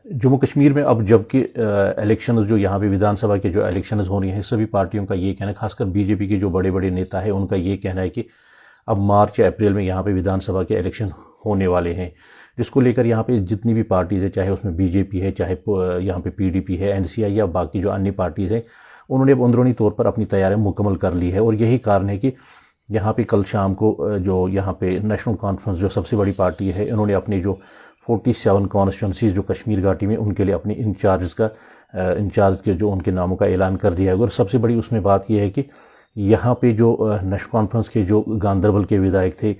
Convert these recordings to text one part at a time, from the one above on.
جموں کشمیر میں اب جب کہ الیکشنز جو یہاں پہ ودھان سبھا کے جو الیکشنز ہو رہی ہیں، سبھی پارٹیوں کا یہ کہنا ہے، خاص کر بی جے پی کے جو بڑے بڑے نیتا ہیں ان کا یہ کہنا ہے کہ اب مارچ یا اپریل میں یہاں پہ ودھان سبھا کے الیکشن ہونے والے ہیں، جس کو لے کر یہاں پہ جتنی بھی پارٹیز ہیں، چاہے اس میں بی جے پی ہے، چاہے یہاں پہ پی ڈی پی ہے، این سی آئی یا باقی جو انیہ پارٹیز ہیں، انہوں نے اب اندرونی طور پر اپنی تیاریاں مکمل کر لی ہے۔ اور یہی کارن ہے کہ یہاں پہ کل شام کو جو یہاں پہ نیشنل کانفرنس جو سب سے بڑی پارٹی ہے، انہوں نے اپنے جو 47 کانسٹیچوئنسیز جو کشمیر گھاٹی میں ان کے لیے اپنے انچارج کے جو ان کے ناموں کا اعلان کر دیا ہے۔ اور سب سے بڑی اس میں بات یہ ہے کہ یہاں پہ جو نیشنل کانفرنس کے جو گاندربل کے ودھائک تھے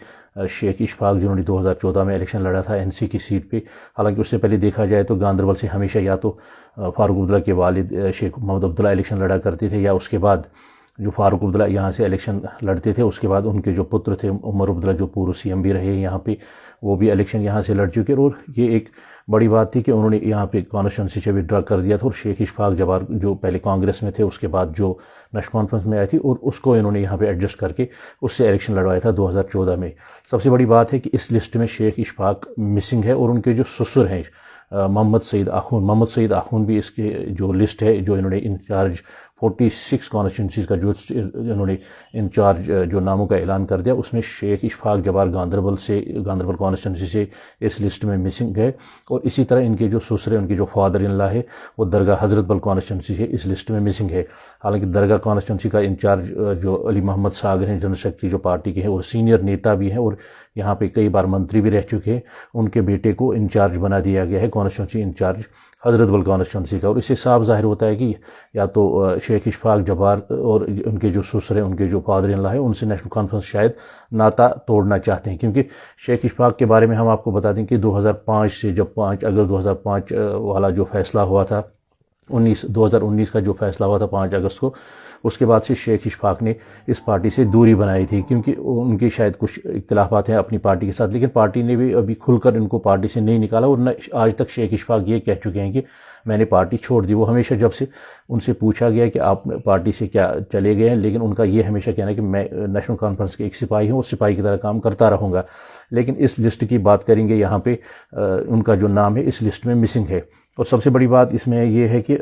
شیخ اشفاق، جنہوں نے 2014 میں الیکشن لڑا تھا این سی کی سیٹ پہ، حالانکہ اس سے پہلے دیکھا جائے تو گاندربل سے ہمیشہ یا تو فاروق عبداللہ کے والد شیخ محمد عبداللہ الیکشن لڑا کرتے تھے، یا اس کے بعد جو فاروق عبداللہ یہاں سے الیکشن لڑتے تھے، اس کے بعد ان کے جو پتر تھے عمر عبداللہ جو پورو سی ایم بھی رہے یہاں پہ، وہ بھی الیکشن یہاں سے لڑ چکے۔ اور یہ ایک بڑی بات تھی کہ انہوں نے یہاں پہ کانسٹیچوئنسی سے ودرا کر دیا تھا، اور شیخ اشفاق جبار جو پہلے کانگریس میں تھے، اس کے بعد جو نیشنل کانفرنس میں آئی تھی، اور اس کو انہوں نے یہاں پہ ایڈجسٹ کر کے اس سے الیکشن لڑوایا تھا 2014 میں۔ سب سے بڑی بات ہے کہ اس لسٹ میں شیخ اشفاق مسنگ ہے، اور ان کے جو سسر ہیں محمد سعید آخون بھی اس کے جو لسٹ ہے، جو انہوں نے انچارج 46 کانسٹیچوئنسیز کا جو انہوں نے انچارج جو ناموں کا اعلان کر دیا، اس میں شیخ اشفاق جبار گاندربل کانسٹیچوئنسی سے اس لسٹ میں مسنگ ہے۔ اور اسی طرح ان کے جو سسر ہیں، ان کے جو فادر ان لا ہے، وہ درگاہ حضرت بل کانسٹیچوئنسی سے اس لسٹ میں مسنگ ہے۔ حالانکہ درگاہ کانسٹیچوئنسی کا انچارج جو علی محمد ساگر ہیں، جنرل سیکرٹری جو پارٹی کے ہیں اور سینئر نیتا بھی ہیں، اور یہاں پہ کئی بار منتری بھی رہ چکے ہیں، ان کے بیٹے کو انچارج بنا دیا گیا ہے کانسٹیچوئنسی انچارج حضرت بل کانسٹیچوئنسی کا۔ اور اس سے صاف ظاہر ہوتا ہے کہ یا تو شیخ اشفاق جبار اور ان کے جو سسر ہیں، ان کے جو فادر ان لا ہے، ان سے نیشنل کانفرنس شاید ناطا توڑنا چاہتے ہیں، کیونکہ شیخ اشفاق کے بارے میں ہم آپ کو بتا دیں کہ 2005 سے جب 5 اگست 2005 والا جو فیصلہ ہوا تھا، 2019 کا جو فیصلہ ہوا تھا 5 اگست کو، اس کے بعد سے شیخ اشفاق نے اس پارٹی سے دوری بنائی تھی، کیونکہ ان کی شاید کچھ اختلافات ہیں اپنی پارٹی کے ساتھ، لیکن پارٹی نے بھی ابھی کھل کر ان کو پارٹی سے نہیں نکالا۔ اور آج تک شیخ اشفاق یہ کہہ چکے ہیں کہ میں نے پارٹی چھوڑ دی۔ وہ ہمیشہ جب سے ان سے پوچھا گیا کہ آپ پارٹی سے کیا چلے گئے ہیں، لیکن ان کا یہ ہمیشہ کہنا ہے کہ میں نیشنل کانفرنس کے ایک سپاہی ہوں اور سپاہی کی طرح کام کرتا رہوں گا۔ لیکن اس لسٹ کی بات کریں گے، یہاں پہ ان کا جو نام ہے اس لسٹ میں مسنگ ہے۔ اور سب سے بڑی بات اس میں یہ ہے کہ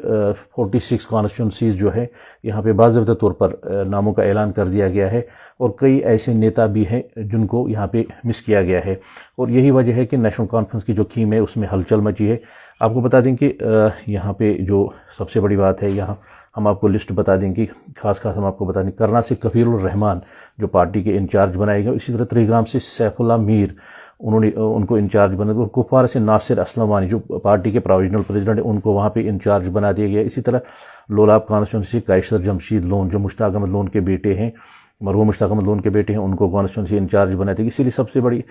46 کانسٹیچوئنسیز جو ہے یہاں پہ باضابطہ طور پر ناموں کا اعلان کر دیا گیا ہے، اور کئی ایسے نیتا بھی ہیں جن کو یہاں پہ مس کیا گیا ہے۔ اور یہی وجہ ہے کہ نیشنل کانفرنس کی جو تھیم ہے اس میں ہلچل مچی ہے۔ آپ کو بتا دیں کہ یہاں پہ جو سب سے بڑی بات ہے، یہاں ہم آپ کو لسٹ بتا دیں کہ خاص ہم آپ کو بتا دیں، کرنا سے کفیل الرحمان جو پارٹی کے انچارج بنائے گئے، اسی طرح تریگرام سے سیف اللہ میر ان کو انچارج بنا دیا، اور کپوارہ سے ناصر اسلم وانی جو پارٹی کے پروویژنل پریزیڈنٹ ہیں، ان کو وہاں پہ انچارج بنا دیا گیا۔ اسی طرح لولاب کانسٹیچوئنسی کیشر جمشید لون جو مشتاق احمد لون کے بیٹے ہیں، مرحوم مشتاق احمد لون کے بیٹے ہیں، ان کو کانسٹیچوئنسی انچارج بنا دیا گیا۔ اسی لیے سب سے بڑی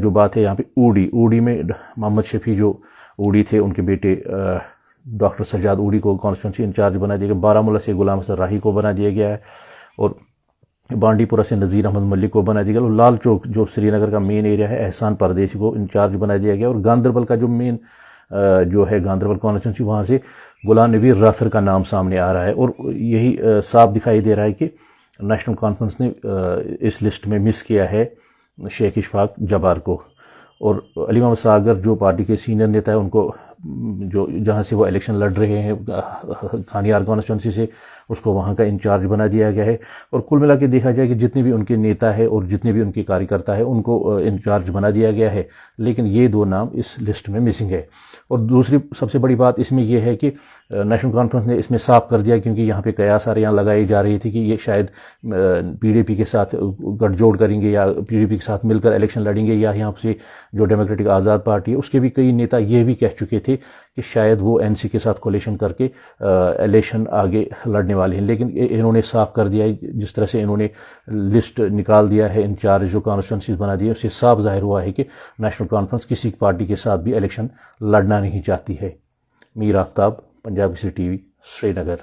جو بات ہے یہاں پہ اوڈی میں محمد شفیع جو اوڈی تھے، ان کے بیٹے ڈاکٹر سجاد اوڈی کو کانسٹیچوئنسی انچارج بنا دیا گیا۔ بارہمولہ سے غلام حسن راہی کو بنا دیا گیا ہے، اور بانڈی پورہ سے نذیر احمد ملک کو بنا دیا گیا، اور لال چوک جو سری نگر کا مین ایریا ہے، احسان پردیسی کو انچارج بنا دیا گیا۔ اور گاندربل کا جو مین جو ہے گاندربل کانسٹیچوئنسی، وہاں سے غلام نبی راتھر کا نام سامنے آ رہا ہے۔ اور یہی صاف دکھائی دے رہا ہے کہ نیشنل کانفرنس نے اس لسٹ میں مس کیا ہے شیخ اشفاق جبار کو۔ اور علی محمد ساگر جو پارٹی کے سینئر نیتا ہے، ان کو جو جہاں سے وہ الیکشن لڑ رہے ہیں کھانیار کانسٹیچوئنسی سے، اس کو وہاں کا انچارج بنا دیا گیا ہے۔ اور کل ملا کے دیکھا جائے کہ جتنے بھی ان کے نیتا ہے اور جتنے بھی ان کے کارکرتا ہے، ان کو انچارج بنا دیا گیا ہے، لیکن یہ 2 نام اس لسٹ میں مسنگ ہے۔ اور دوسری سب سے بڑی بات اس میں یہ ہے کہ نیشنل کانفرنس نے اس میں صاف کر دیا، کیونکہ یہاں پہ قیاس آریاں لگائی جا رہی تھی کہ یہ شاید پی ڈی پی کے ساتھ گٹھ جوڑ کریں گے، یا پی ڈی پی کے ساتھ مل کر الیکشن لڑیں گے، یا یہاں سے جو ڈیموکریٹک آزاد پارٹی ہے اس کے بھی کئی نیتا یہ بھی کہہ چکے تھے کہ شاید وہ این سی کے ساتھ کولیشن کر کے الیکشن آگے لڑنے والے ہیں۔ لیکن انہوں نے صاف کر دیا، جس طرح سے انہوں نے لسٹ نکال دیا ہے انچارج جو کانسٹیچوئنسیز بنا دی ہے، اس سے صاف ظاہر ہوا ہے کہ نیشنل کانفرنس کسی پارٹی کے ساتھ بھی الیکشن لڑنا نہیں چاہتی ہے۔ میر آفتاب، پنجاب کیسری ٹی وی، سری نگر۔